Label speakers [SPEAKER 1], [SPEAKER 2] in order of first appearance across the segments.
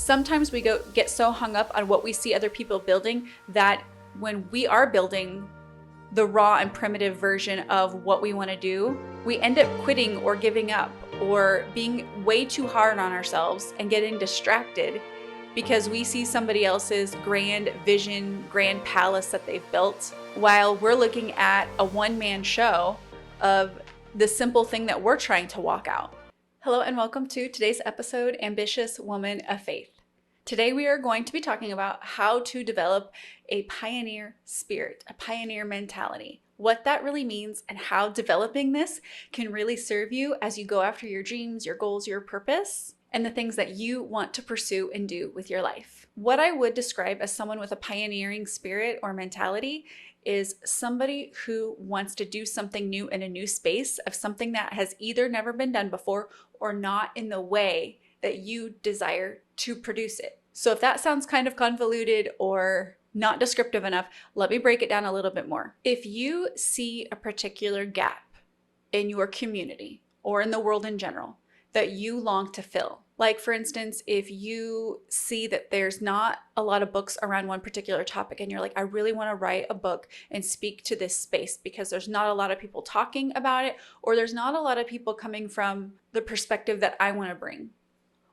[SPEAKER 1] Sometimes we get so hung up on what we see other people building that when we are building the raw and primitive version of what we want to do, we end up quitting or giving up or being way too hard on ourselves and getting distracted because we see somebody else's grand vision, grand palace that they've built, while we're looking at a one-man show of the simple thing that we're trying to walk out. Hello and welcome to today's episode, Ambitious Woman of Faith. Today we are going to be talking about how to develop a pioneer spirit, a pioneer mentality, what that really means, and how developing this can really serve you as you go after your dreams, your goals, your purpose, and the things that you want to pursue and do with your life. What I would describe as someone with a pioneering spirit or mentality is somebody who wants to do something new in a new space of something that has either never been done before or not in the way that you desire to produce it. So if that sounds kind of convoluted or not descriptive enough, let me break it down a little bit more. If you see a particular gap in your community or in the world in general that you long to fill, like for instance, if you see that there's not a lot of books around one particular topic and you're like, I really want to write a book and speak to this space because there's not a lot of people talking about it, or there's not a lot of people coming from the perspective that I want to bring.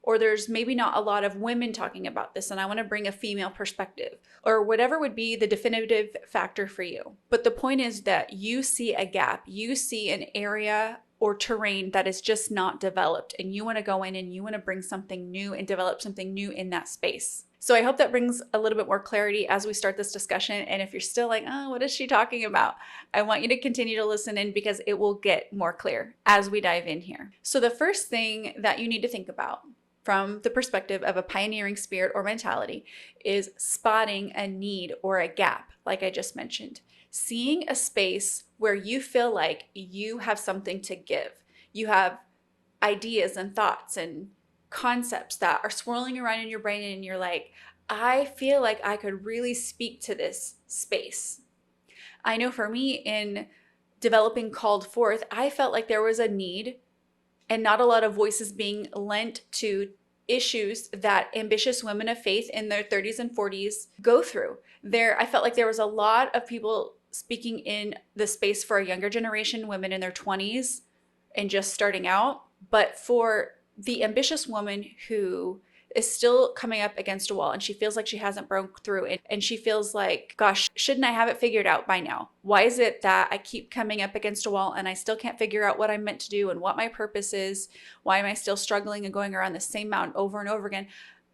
[SPEAKER 1] Or there's maybe not a lot of women talking about this and I want to bring a female perspective, or whatever would be the definitive factor for you. But the point is that you see a gap, you see an area or terrain that is just not developed, and you want to go in and you want to bring something new and develop something new in that space. So I hope that brings a little bit more clarity as we start this discussion. And if you're still like, oh, what is she talking about? I want you to continue to listen in because it will get more clear as we dive in here. So the first thing that you need to think about from the perspective of a pioneering spirit or mentality is spotting a need or a gap, like I just mentioned. Seeing a space where you feel like you have something to give. You have ideas and thoughts and concepts that are swirling around in your brain and you're like, I feel like I could really speak to this space. I know for me in developing Called Forth, I felt like there was a need and not a lot of voices being lent to issues that ambitious women of faith in their 30s and 40s go through. I felt like there was a lot of people speaking in the space for a younger generation, women in their 20s and just starting out. But for the ambitious woman who is still coming up against a wall and she feels like she hasn't broke through it, and she feels like, gosh, shouldn't I have it figured out by now? Why is it that I keep coming up against a wall and I still can't figure out what I'm meant to do and what my purpose is? Why am I still struggling and going around the same mountain over and over again?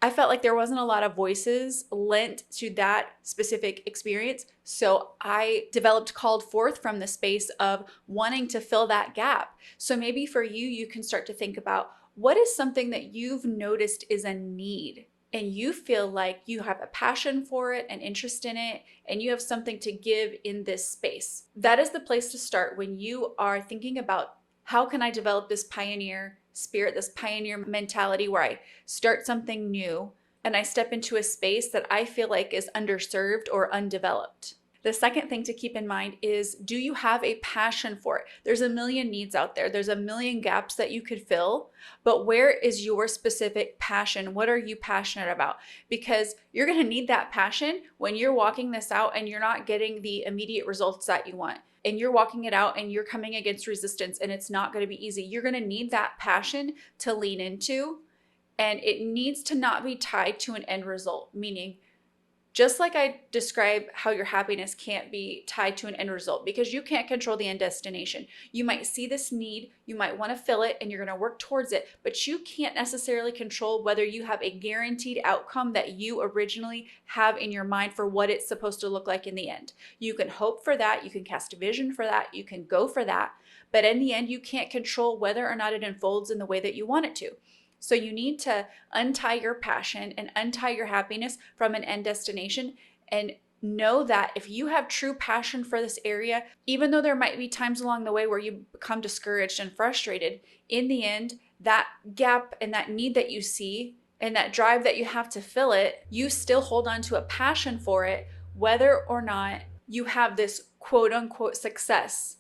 [SPEAKER 1] I felt like there wasn't a lot of voices lent to that specific experience. So I developed Called Forth from the space of wanting to fill that gap. So maybe for you, you can start to think about, what is something that you've noticed is a need and you feel like you have a passion for it, an interest in it, and you have something to give in this space? That is the place to start when you are thinking about, how can I develop this pioneer spirit, this pioneer mentality where I start something new and I step into a space that I feel like is underserved or undeveloped. The second thing to keep in mind is, do you have a passion for it? There's a million needs out there. There's a million gaps that you could fill, but where is your specific passion? What are you passionate about? Because you're going to need that passion when you're walking this out and you're not getting the immediate results that you want. And you're walking it out and you're coming against resistance and it's not going to be easy. You're going to need that passion to lean into, and it needs to not be tied to an end result, meaning just like I described how your happiness can't be tied to an end result because you can't control the end destination. You might see this need, you might want to fill it, and you're going to work towards it, but you can't necessarily control whether you have a guaranteed outcome that you originally have in your mind for what it's supposed to look like in the end. You can hope for that, you can cast a vision for that, you can go for that, but in the end, you can't control whether or not it unfolds in the way that you want it to. So you need to untie your passion and untie your happiness from an end destination, and know that if you have true passion for this area, even though there might be times along the way where you become discouraged and frustrated, in the end, that gap and that need that you see and that drive that you have to fill it, you still hold on to a passion for it, whether or not you have this quote unquote success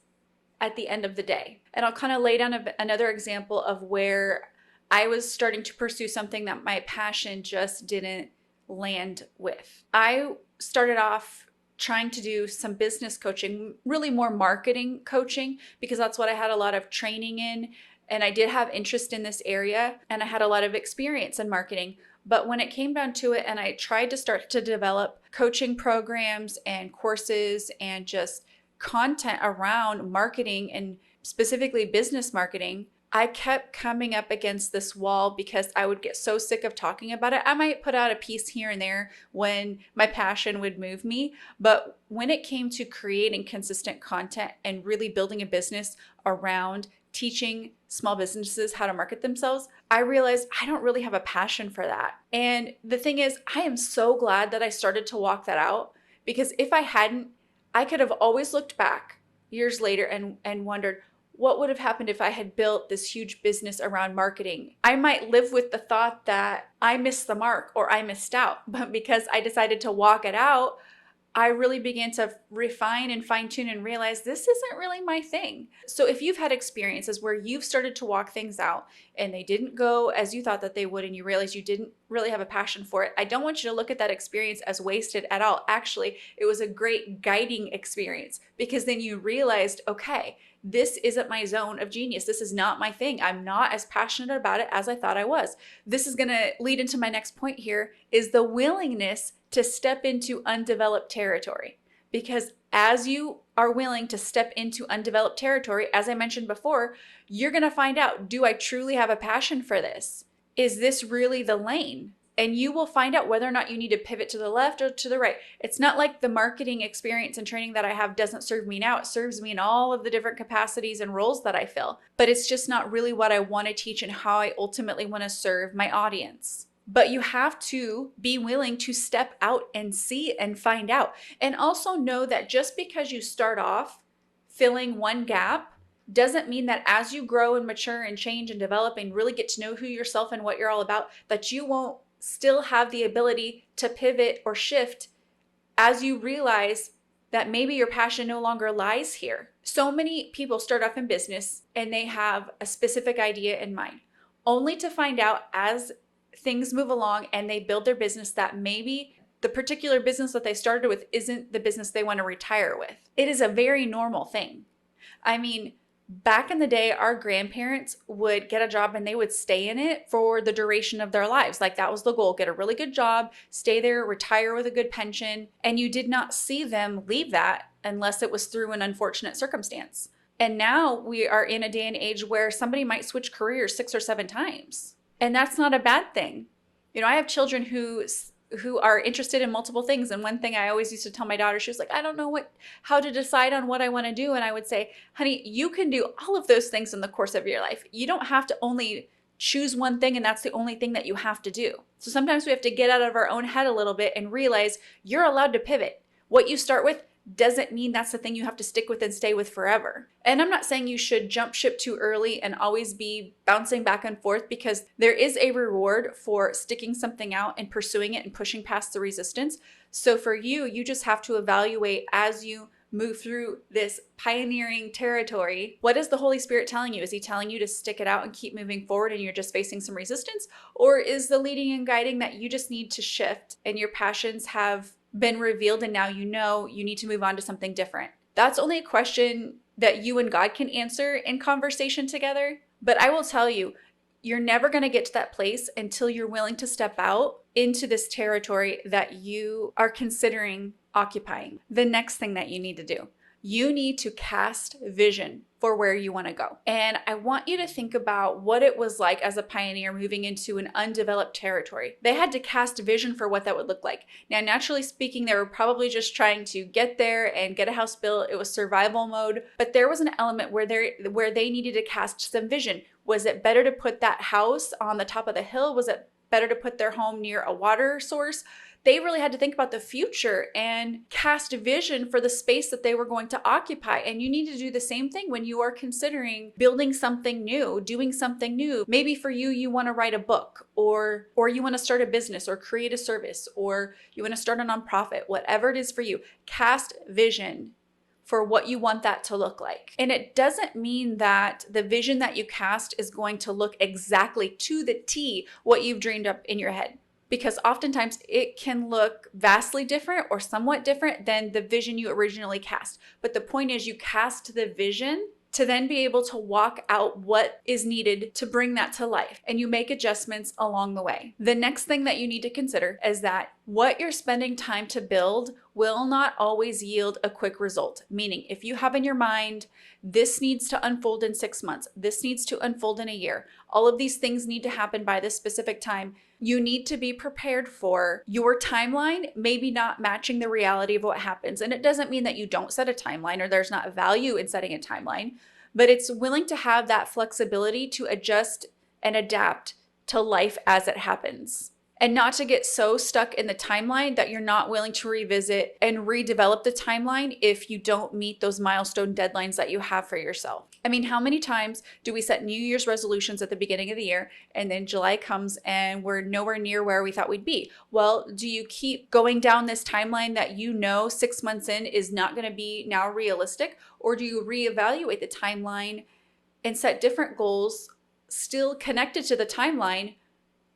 [SPEAKER 1] at the end of the day. And I'll kind of lay down another example of where I was starting to pursue something that my passion just didn't land with. I started off trying to do some business coaching, really more marketing coaching, because that's what I had a lot of training in. And I did have interest in this area and I had a lot of experience in marketing. But when it came down to it, and I tried to start to develop coaching programs and courses and just content around marketing and specifically business marketing, I kept coming up against this wall because I would get so sick of talking about it. I might put out a piece here and there when my passion would move me, but when it came to creating consistent content and really building a business around teaching small businesses how to market themselves, I realized I don't really have a passion for that. And the thing is, I am so glad that I started to walk that out, because if I hadn't, I could have always looked back years later and wondered, what would have happened if I had built this huge business around marketing? I might live with the thought that I missed the mark or I missed out, but because I decided to walk it out, I really began to refine and fine tune and realize this isn't really my thing. So if you've had experiences where you've started to walk things out and they didn't go as you thought that they would, and you realize you didn't really have a passion for it, I don't want you to look at that experience as wasted at all. Actually, it was a great guiding experience, because then you realized, okay, this isn't my zone of genius. This is not my thing. I'm not as passionate about it as I thought I was. This is going to lead into my next point here, is the willingness to step into undeveloped territory. Because as you are willing to step into undeveloped territory, as I mentioned before, you're going to find out, do I truly have a passion for this? Is this really the lane? And you will find out whether or not you need to pivot to the left or to the right. It's not like the marketing experience and training that I have doesn't serve me now. It serves me in all of the different capacities and roles that I fill. But it's just not really what I want to teach and how I ultimately want to serve my audience. But you have to be willing to step out and see and find out. And also know that just because you start off filling one gap doesn't mean that as you grow and mature and change and develop and really get to know who yourself and what you're all about, that you won't still have the ability to pivot or shift as you realize that maybe your passion no longer lies here. So many people start off in business and they have a specific idea in mind, only to find out as things move along and they build their business that maybe the particular business that they started with isn't the business they want to retire with. It is a very normal thing. I mean, back in the day, our grandparents would get a job and they would stay in it for the duration of their lives. Like that was the goal, get a really good job, stay there, retire with a good pension. And you did not see them leave that unless it was through an unfortunate circumstance. And now we are in a day and age where somebody might switch careers 6 or 7 times. And that's not a bad thing. You know, I have children who are interested in multiple things. And one thing I always used to tell my daughter, she was like, I don't know how to decide on what I want to do. And I would say, honey, you can do all of those things in the course of your life. You don't have to only choose one thing and that's the only thing that you have to do. So sometimes we have to get out of our own head a little bit and realize you're allowed to pivot. What you start with doesn't mean that's the thing you have to stick with and stay with forever. And I'm not saying you should jump ship too early and always be bouncing back and forth, because there is a reward for sticking something out and pursuing it and pushing past the resistance. So for you, you just have to evaluate as you move through this pioneering territory. What is the Holy Spirit telling you? Is he telling you to stick it out and keep moving forward and you're just facing some resistance? Or is the leading and guiding that you just need to shift and your passions have been revealed and now you know you need to move on to something different? That's only a question that you and God can answer in conversation together. But I will tell you, you're never going to get to that place until you're willing to step out into this territory that you are considering occupying. The next thing that you need to do, you need to cast vision for where you want to go. And I want you to think about what it was like as a pioneer moving into an undeveloped territory. They had to cast vision for what that would look like. Now, naturally speaking, they were probably just trying to get there and get a house built. It was survival mode, but there was an element where they needed to cast some vision. Was it better to put that house on the top of the hill? Was it better to put their home near a water source? They really had to think about the future and cast vision for the space that they were going to occupy. And you need to do the same thing when you are considering building something new, doing something new. Maybe for you, you want to write a book, or you want to start a business or create a service, or you want to start a nonprofit, whatever it is for you. Cast vision for what you want that to look like. And it doesn't mean that the vision that you cast is going to look exactly to the T what you've dreamed up in your head, because oftentimes it can look vastly different or somewhat different than the vision you originally cast. But the point is, you cast the vision to then be able to walk out what is needed to bring that to life. And you make adjustments along the way. The next thing that you need to consider is that what you're spending time to build will not always yield a quick result. Meaning, if you have in your mind, this needs to unfold in 6 months, this needs to unfold in a year, all of these things need to happen by this specific time, you need to be prepared for your timeline maybe not matching the reality of what happens. And it doesn't mean that you don't set a timeline or there's not value in setting a timeline, but it's willing to have that flexibility to adjust and adapt to life as it happens. And not to get so stuck in the timeline that you're not willing to revisit and redevelop the timeline if you don't meet those milestone deadlines that you have for yourself. I mean, how many times do we set New Year's resolutions at the beginning of the year and then July comes and we're nowhere near where we thought we'd be? Well, do you keep going down this timeline that you know 6 months in is not going to be now realistic? Or do you reevaluate the timeline and set different goals still connected to the timeline?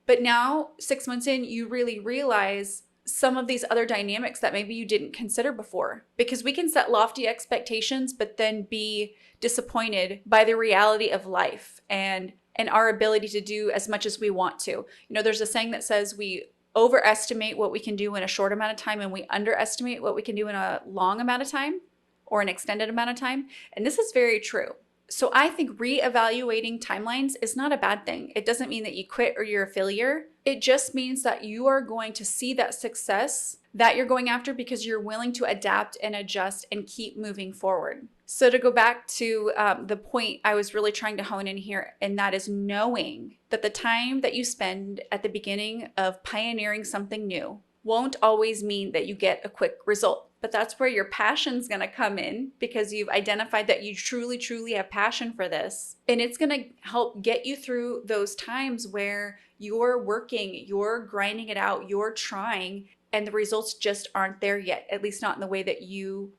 [SPEAKER 1] But now 6 months in, you really realize some of these other dynamics that maybe you didn't consider before. Because we can set lofty expectations, but then be disappointed by the reality of life and our ability to do as much as we want to. You know, there's a saying that says we overestimate what we can do in a short amount of time and we underestimate what we can do in a long amount of time or an extended amount of time. And this is very true. So I think reevaluating timelines is not a bad thing. It doesn't mean that you quit or you're a failure. It just means that you are going to see that success that you're going after because you're willing to adapt and adjust and keep moving forward. So to go back to the point I was really trying to hone in here, and that is knowing that the time that you spend at the beginning of pioneering something new won't always mean that you get a quick result. But that's where your passion's going to come in, because you've identified that you truly, truly have passion for this. And it's going to help get you through those times where you're working, you're grinding it out, you're trying, and the results just aren't there yet, at least not in the way that you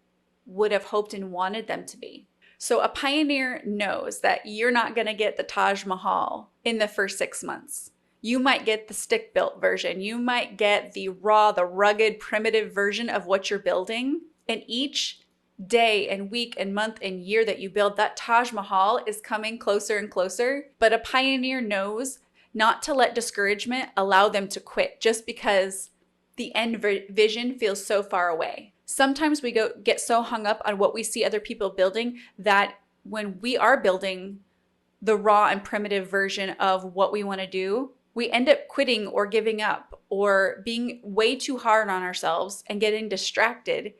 [SPEAKER 1] would have hoped and wanted them to be. So a pioneer knows that you're not going to get the Taj Mahal in the first 6 months. You might get the stick-built version. You might get the raw, the rugged, primitive version of what you're building. And each day and week and month and year that you build, that Taj Mahal is coming closer and closer. But a pioneer knows not to let discouragement allow them to quit just because the end vision feels so far away. Sometimes we get so hung up on what we see other people building that when we are building the raw and primitive version of what we want to do, we end up quitting or giving up or being way too hard on ourselves and getting distracted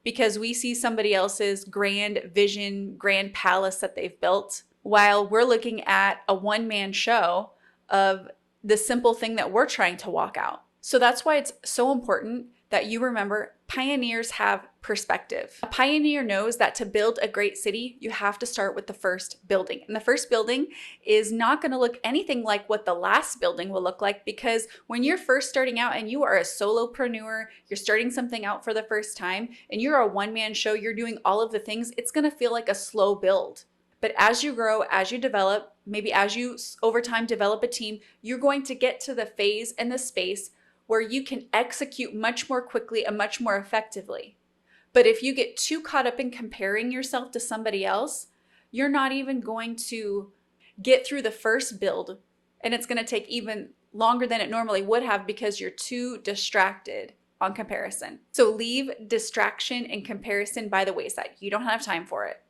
[SPEAKER 1] because we see somebody else's grand vision, grand palace that they've built, while we're looking at a one-man show of the simple thing that we're trying to walk out. So that's why it's so important that you remember pioneers have perspective. A pioneer knows that to build a great city, you have to start with the first building. And the first building is not going to look anything like what the last building will look like, because when you're first starting out and you are a solopreneur, you're starting something out for the first time, and you're a one-man show, you're doing all of the things, it's going to feel like a slow build. But as you grow, as you develop, maybe as you over time develop a team, you're going to get to the phase and the space where you can execute much more quickly and much more effectively. But if you get too caught up in comparing yourself to somebody else, you're not even going to get through the first build, and it's going to take even longer than it normally would have because you're too distracted on comparison. So leave distraction and comparison by the wayside. You don't have time for it.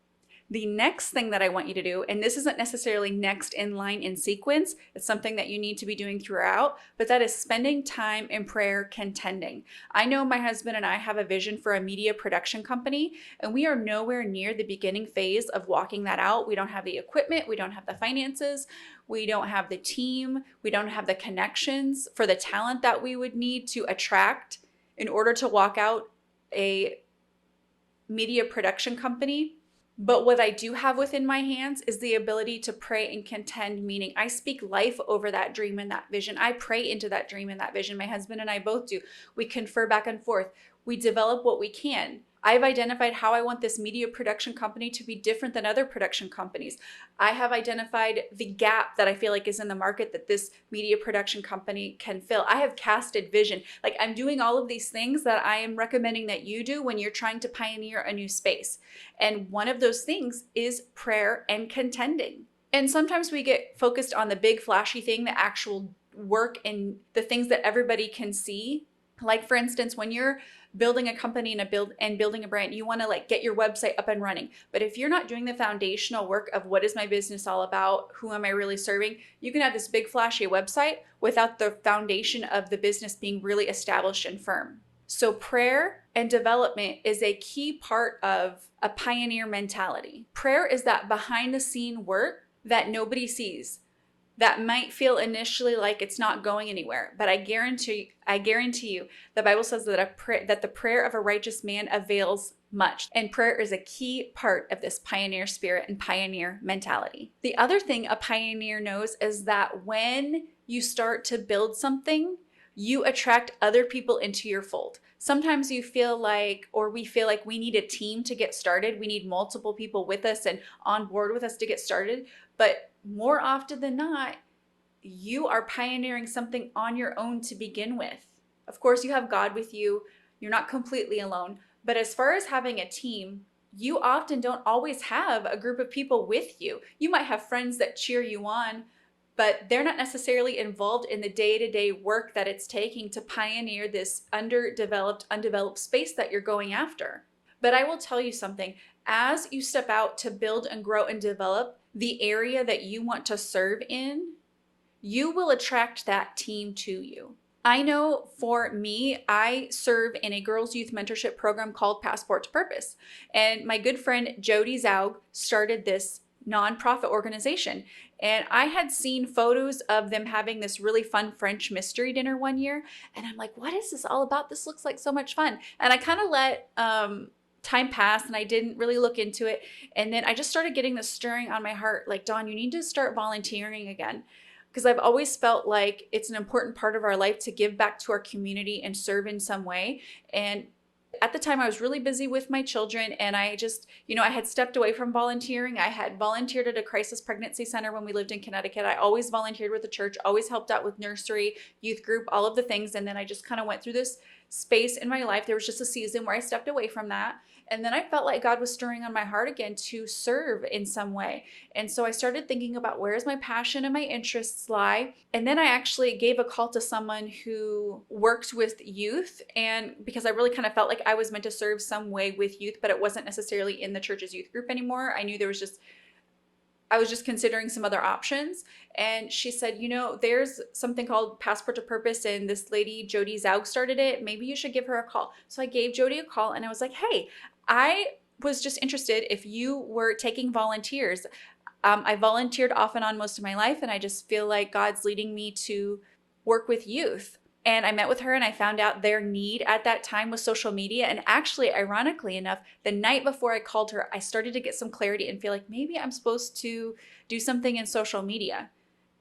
[SPEAKER 1] The next thing that I want you to do, and this isn't necessarily next in line in sequence, it's something that you need to be doing throughout, but that is spending time in prayer contending. I know my husband and I have a vision for a media production company, and we are nowhere near the beginning phase of walking that out. We don't have the equipment, we don't have the finances, we don't have the team, we don't have the connections for the talent that we would need to attract in order to walk out a media production company. But what I do have within my hands is the ability to pray and contend, meaning I speak life over that dream and that vision. I pray into that dream and that vision. My husband and I both do. We confer back and forth. We develop what we can. I've identified how I want this media production company to be different than other production companies. I have identified the gap that I feel like is in the market that this media production company can fill. I have casted vision. Like, I'm doing all of these things that I am recommending that you do when you're trying to pioneer a new space. And one of those things is prayer and contending. And sometimes we get focused on the big flashy thing, the actual work and the things that everybody can see. Like, for instance, when you're building a company and building a brand, you want to like get your website up and running. But if you're not doing the foundational work of what is my business all about, who am I really serving, you can have this big flashy website without the foundation of the business being really established and firm. So prayer and development is a key part of a pioneer mentality. Prayer is that behind the scene work that nobody sees, that might feel initially like it's not going anywhere, but I guarantee you, the Bible says that the prayer of a righteous man avails much. And prayer is a key part of this pioneer spirit and pioneer mentality. The other thing a pioneer knows is that when you start to build something, you attract other people into your fold. Sometimes you feel like, or we feel like we need a team to get started. We need multiple people with us and on board with us to get started. But more often than not, you are pioneering something on your own to begin with. Of course, you have God with you. You're not completely alone. But as far as having a team, you often don't always have a group of people with you. You might have friends that cheer you on, but they're not necessarily involved in the day-to-day work that it's taking to pioneer this undeveloped space that you're going after. But I will tell you something, as you step out to build and grow and develop the area that you want to serve in, you will attract that team to you. I know for me, I serve in a girls' youth mentorship program called Passport to Purpose. And my good friend Jody Zaug started this nonprofit organization. And I had seen photos of them having this really fun French mystery dinner one year. And I'm like, what is this all about? This looks like so much fun. And I kind of let time pass and I didn't really look into it. And then I just started getting this stirring on my heart, like, Dawn, you need to start volunteering again. Because I've always felt like it's an important part of our life to give back to our community and serve in some way. And at the time I was really busy with my children and I just, I had stepped away from volunteering. I had volunteered at a crisis pregnancy center when we lived in Connecticut. I always volunteered with the church, always helped out with nursery, youth group, all of the things. And then I just kind of went through this space in my life. There was just a season where I stepped away from that. And then I felt like God was stirring on my heart again to serve in some way. And so I started thinking about where's my passion and my interests lie. And then I actually gave a call to someone who works with youth. And because I really kind of felt like I was meant to serve some way with youth, but it wasn't necessarily in the church's youth group anymore. I knew I was just considering some other options. And she said, there's something called Passport to Purpose and this lady, Jody Zaug, started it. Maybe you should give her a call. So I gave Jody a call and I was like, hey, I was just interested if you were taking volunteers. I volunteered off and on most of my life and I just feel like God's leading me to work with youth. And I met with her and I found out their need at that time was social media. And actually, ironically enough, the night before I called her, I started to get some clarity and feel like maybe I'm supposed to do something in social media.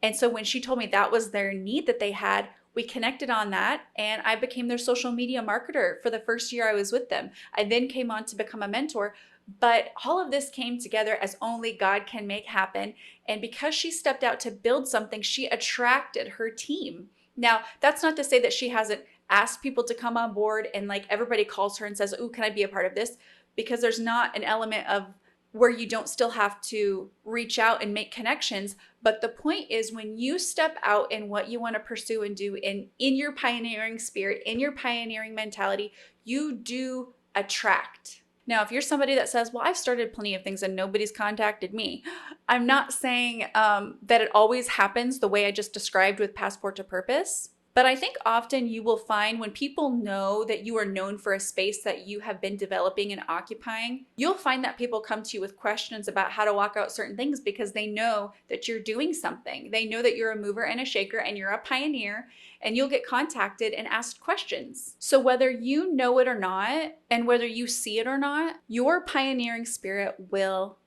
[SPEAKER 1] And so when she told me that was their need that they had, we connected on that and I became their social media marketer for the first year I was with them. I then came on to become a mentor. But all of this came together as only God can make happen. And because she stepped out to build something, she attracted her team. Now, that's not to say that she hasn't asked people to come on board and like everybody calls her and says, "Ooh, can I be a part of this?" Because there's not an element of where you don't still have to reach out and make connections. But the point is when you step out in what you want to pursue and do in your pioneering spirit, in your pioneering mentality, you do attract. Now, if you're somebody that says, well, I've started plenty of things and nobody's contacted me, I'm not saying that it always happens the way I just described with Passport to Purpose. But I think often you will find when people know that you are known for a space that you have been developing and occupying, you'll find that people come to you with questions about how to walk out certain things because they know that you're doing something. They know that you're a mover and a shaker and you're a pioneer, and you'll get contacted and asked questions. So whether you know it or not, and whether you see it or not, your pioneering spirit will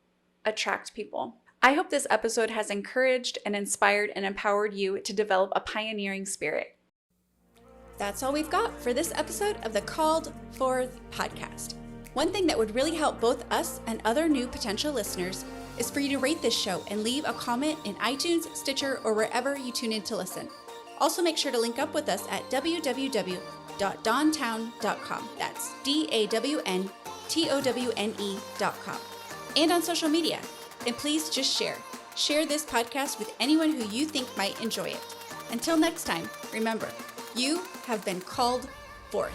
[SPEAKER 1] attract people. I hope this episode has encouraged and inspired and empowered you to develop a pioneering spirit. That's all we've got for this episode of the Called Forth podcast.
[SPEAKER 2] One thing that would really help both us and other new potential listeners is for you to rate this show and leave a comment in iTunes, Stitcher, or wherever you tune in to listen. Also, make sure to link up with us at www.dawntown.com. That's DAWNTOWNE.com. And on social media. And please just share. Share this podcast with anyone who you think might enjoy it. Until next time, remember, you have been called forth.